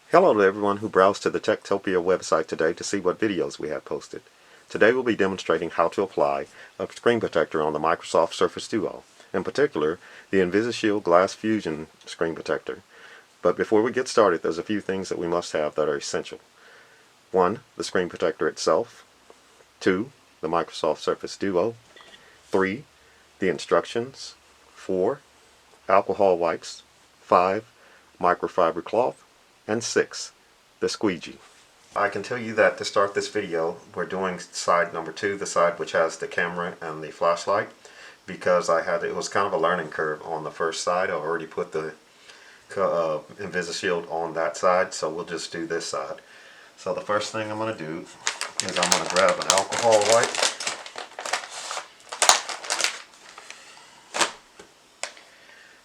Hello to everyone who browsed to the Tech-Topia website today to see what videos we have posted. Today we'll be demonstrating how to apply a screen protector on the Microsoft Surface Duo, in particular the Invisible Shield Glassfusion screen protector. But before we get started, there's a few things that we must have that are essential. 1. The screen protector itself. 2. The Microsoft Surface Duo. 3. The instructions. 4. Alcohol wipes. 5. Microfiber cloth. And 6. The squeegee. I can tell you that to start this video we're doing side number 2, the side which has the camera and the flashlight, because it was kind of a learning curve on the first side. I already put the Invisible Shield on that side, so we'll just do this side. So the first thing I'm going to do is I'm going to grab an alcohol wipe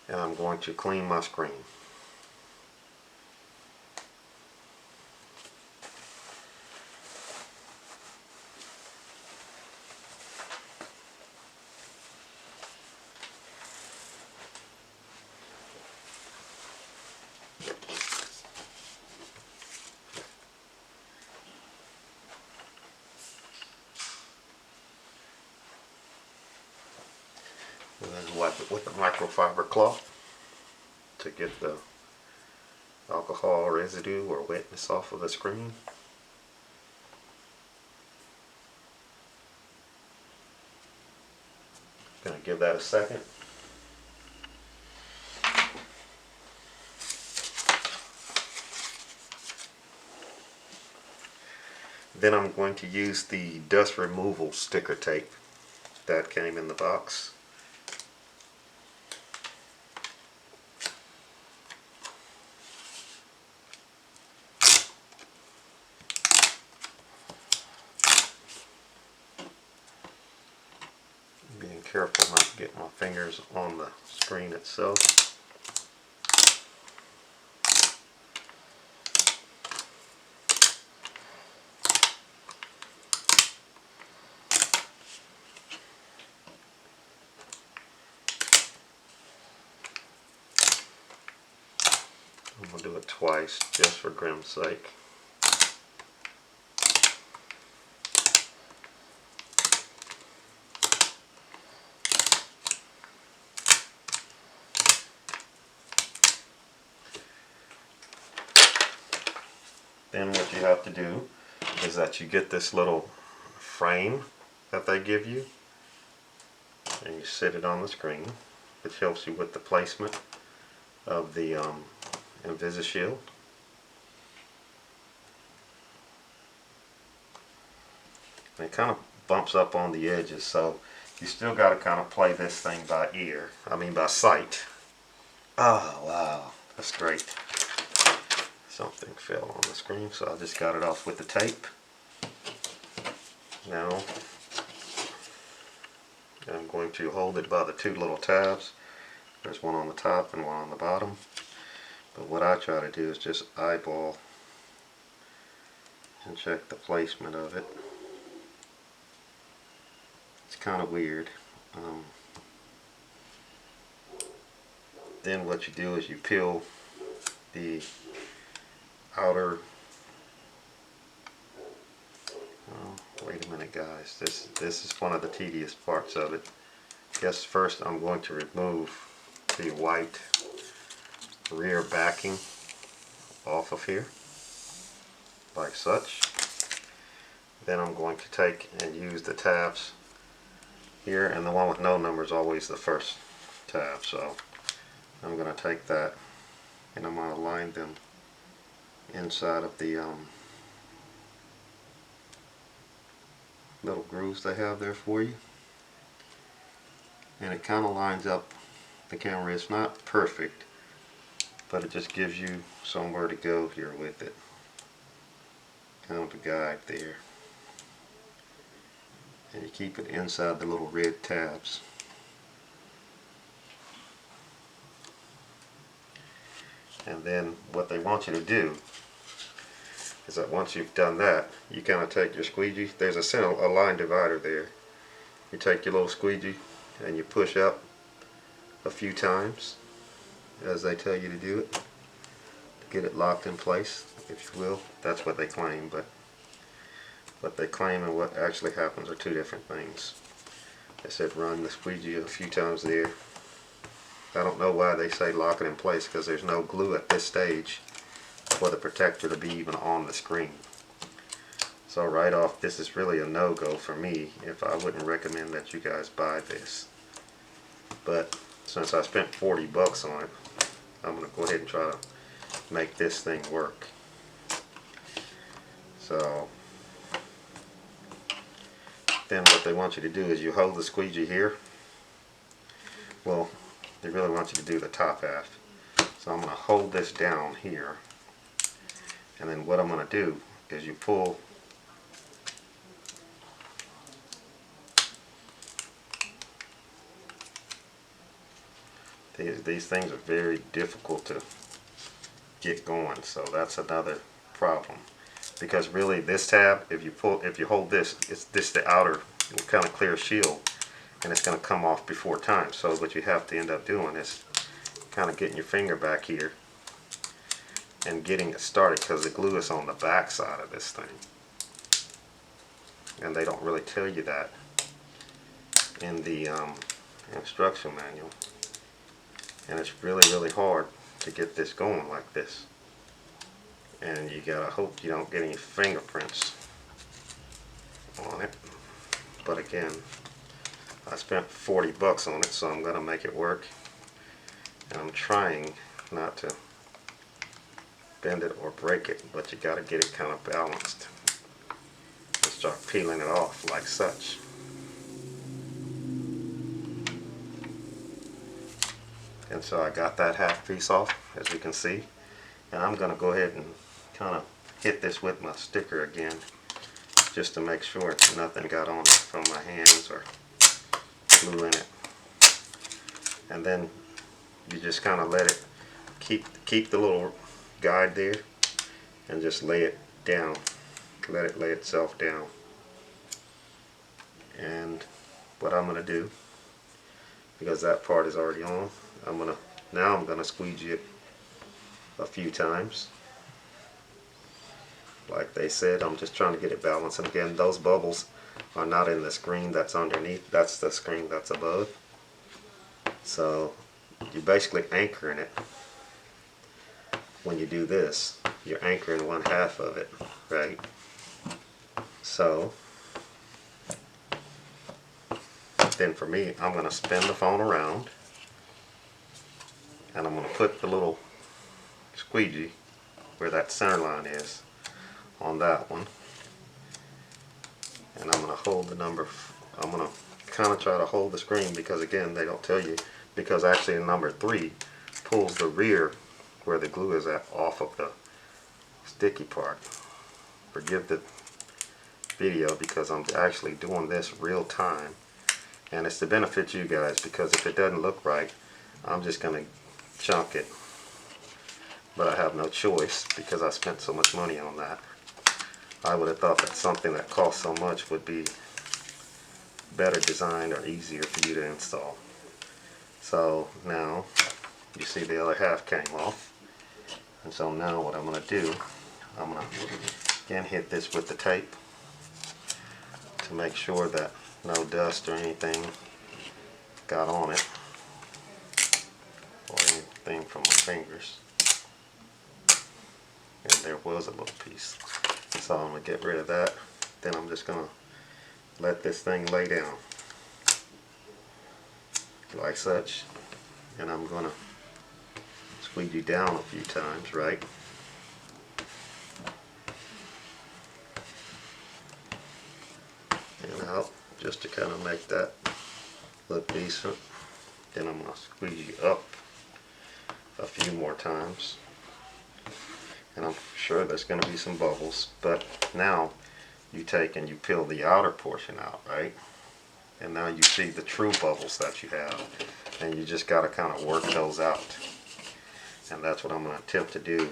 and I'm going to clean my screen. And then wipe it with the microfiber cloth to get the alcohol residue or wetness off of the screen. Gonna give that a second. Then I'm going to use the dust removal sticker tape that came in the box. Being careful not to get my fingers on the screen itself. I'm going to do it twice just for grim's sake. Then what you have to do is that you get this little frame that they give you and you sit it on the screen, which helps you with the placement of the Invisible Shield. And it kind of bumps up on the edges, so you still got to kind of play this thing by sight. Oh wow, that's great. Something fell on the screen, so I just got it off with the tape. Now I'm going to hold it by the two little tabs. There's one on the top and one on the bottom. But what I try to do is just eyeball and check the placement of it. It's kind of weird. Then what you do is you peel the outer, wait a minute guys, this is one of the tedious parts of it. Guess first I'm going to remove the white rear backing off of here like such. Then I'm going to take and use the tabs here, and the one with no number is always the first tab, so I'm going to take that and I'm going to line them inside of the little grooves they have there for you, and it kind of lines up the camera. It's not perfect, but it just gives you somewhere to go here with it, kind of a guide there, and you keep it inside the little red tabs. And then what they want you to do is that once you've done that, you kind of take your squeegee. There's a line divider there. You take your little squeegee and you push up a few times as they tell you to do it, to get it locked in place, if you will. That's what they claim, but what they claim and what actually happens are two different things. They said run the squeegee a few times there. I don't know why they say lock it in place, because there's no glue at this stage for the protector to be even on the screen. So right off, this is really a no-go for me. If I wouldn't recommend that you guys buy this. But since I spent 40 bucks on it, I'm going to go ahead and try to make this thing work. So then what they want you to do is you hold the squeegee here. Well, they really want you to do the top half. So I'm going to hold this down here. And then what I'm going to do is you pull these things are very difficult to get going, so that's another problem. Because really this tab, if you hold this, it's the outer kind of clear shield, and it's going to come off before time. So what you have to end up doing is kind of getting your finger back here and getting it started, because the glue is on the back side of this thing, and they don't really tell you that in the instruction manual. And it's really hard to get this going like this, and you gotta hope you don't get any fingerprints on it. But again, I spent 40 bucks on it, so I'm gonna make it work, and I'm trying not to bend it or break it, but you gotta get it kind of balanced and start peeling it off like such. And so I got that half piece off, as you can see, and I'm going to go ahead and kind of hit this with my sticker again, just to make sure nothing got on it from my hands or glue in it. And then you just kind of let it keep the little guide there, and just lay it down, let it lay itself down. And what I'm going to do, because that part is already on, I'm gonna squeegee it a few times. Like they said, I'm just trying to get it balanced. And again, those bubbles are not in the screen that's underneath. That's the screen that's above. So you're basically anchoring it. When you do this, you're anchoring one half of it, right? So then for me, I'm gonna spin the phone around, and I'm going to put the little squeegee where that center line is on that one, and I'm going to hold the number. I'm going to kind of try to hold the screen, because again, they don't tell you, because actually number 3 pulls the rear where the glue is at off of the sticky part. Forgive the video, because I'm actually doing this real time, and it's to benefit you guys, because if it doesn't look right, I'm just going to chunk it. But I have no choice, because I spent so much money on that. I would have thought that something that cost so much would be better designed or easier for you to install. So now you see the other half came off, and so now what I'm going to do, I'm going to again hit this with the tape to make sure that no dust or anything got on it, or anything from my fingers. And there was a little piece. So I'm going to get rid of that. Then I'm just going to let this thing lay down like such, and I'm going to squeegee down a few times, right? And out, just to kind of make that look decent. Then I'm going to squeegee up a few more times, and I'm sure there's going to be some bubbles, but now you take and you peel the outer portion out, right? And now you see the true bubbles that you have, and you just got to kind of work those out. And that's what I'm going to attempt to do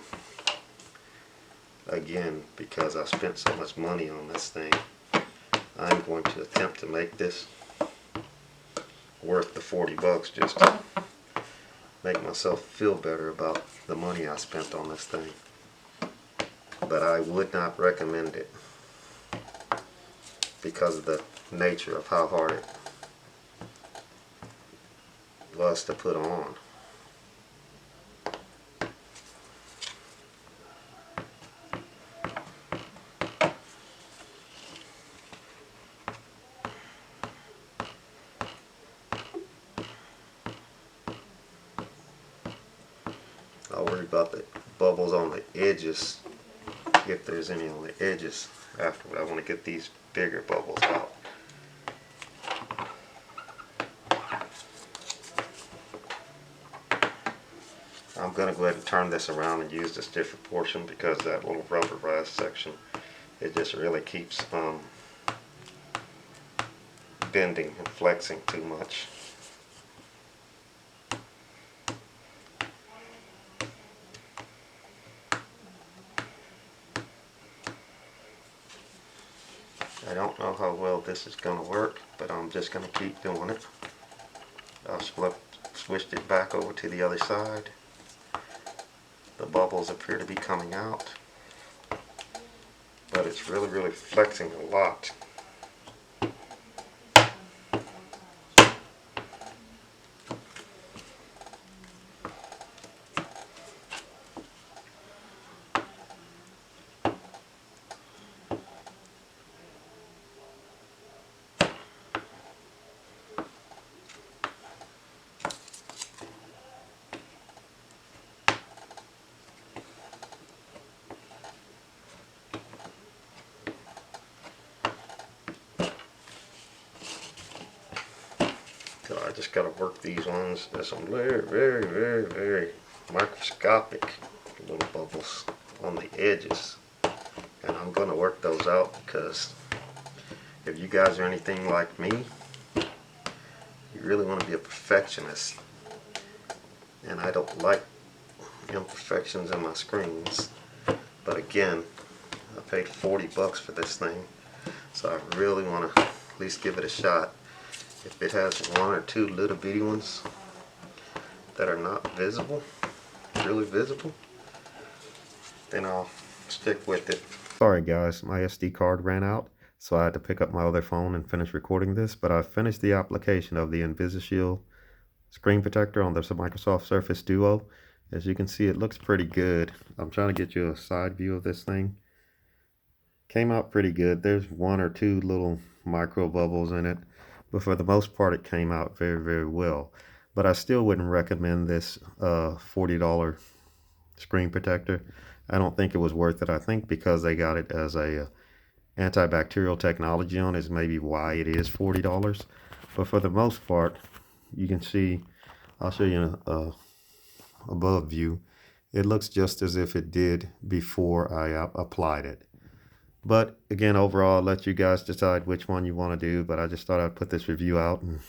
again, because I spent so much money on this thing. I'm going to attempt to make this worth the 40 bucks just to make myself feel better about the money I spent on this thing. But I would not recommend it because of the nature of how hard it was to put on. I'll worry about the bubbles on the edges, if there's any on the edges afterward. I want to get these bigger bubbles out. I'm going to go ahead and turn this around and use this different portion because that little rubberized section, it just really keeps bending and flexing too much. I don't know how well this is going to work, but I'm just going to keep doing it. I've switched it back over to the other side. The bubbles appear to be coming out, but it's really flexing a lot. So I just got to work these ones. There's some very microscopic little bubbles on the edges, and I'm going to work those out because if you guys are anything like me, you really want to be a perfectionist, and I don't like imperfections in my screens. But again, I paid 40 bucks for this thing, so I really want to at least give it a shot. If it has one or two little bitty ones that are not visible, really visible, then I'll stick with it. Sorry guys, my SD card ran out, so I had to pick up my other phone and finish recording this, but I finished the application of the Invisible Shield screen protector on the Microsoft Surface Duo. As you can see, it looks pretty good. I'm trying to get you a side view of this thing. Came out pretty good. There's one or two little micro bubbles in it, but for the most part it came out very well. But I still wouldn't recommend this $40 screen protector. I don't think it was worth it. I think because they got it as a antibacterial technology on is maybe why it is $40. But for the most part, you can see, I'll show you an above view. It looks just as if it did before I applied it. But again, overall, I'll let you guys decide which one you want to do. But I just thought I'd put this review out, and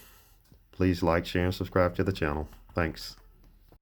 please like, share, and subscribe to the channel. Thanks.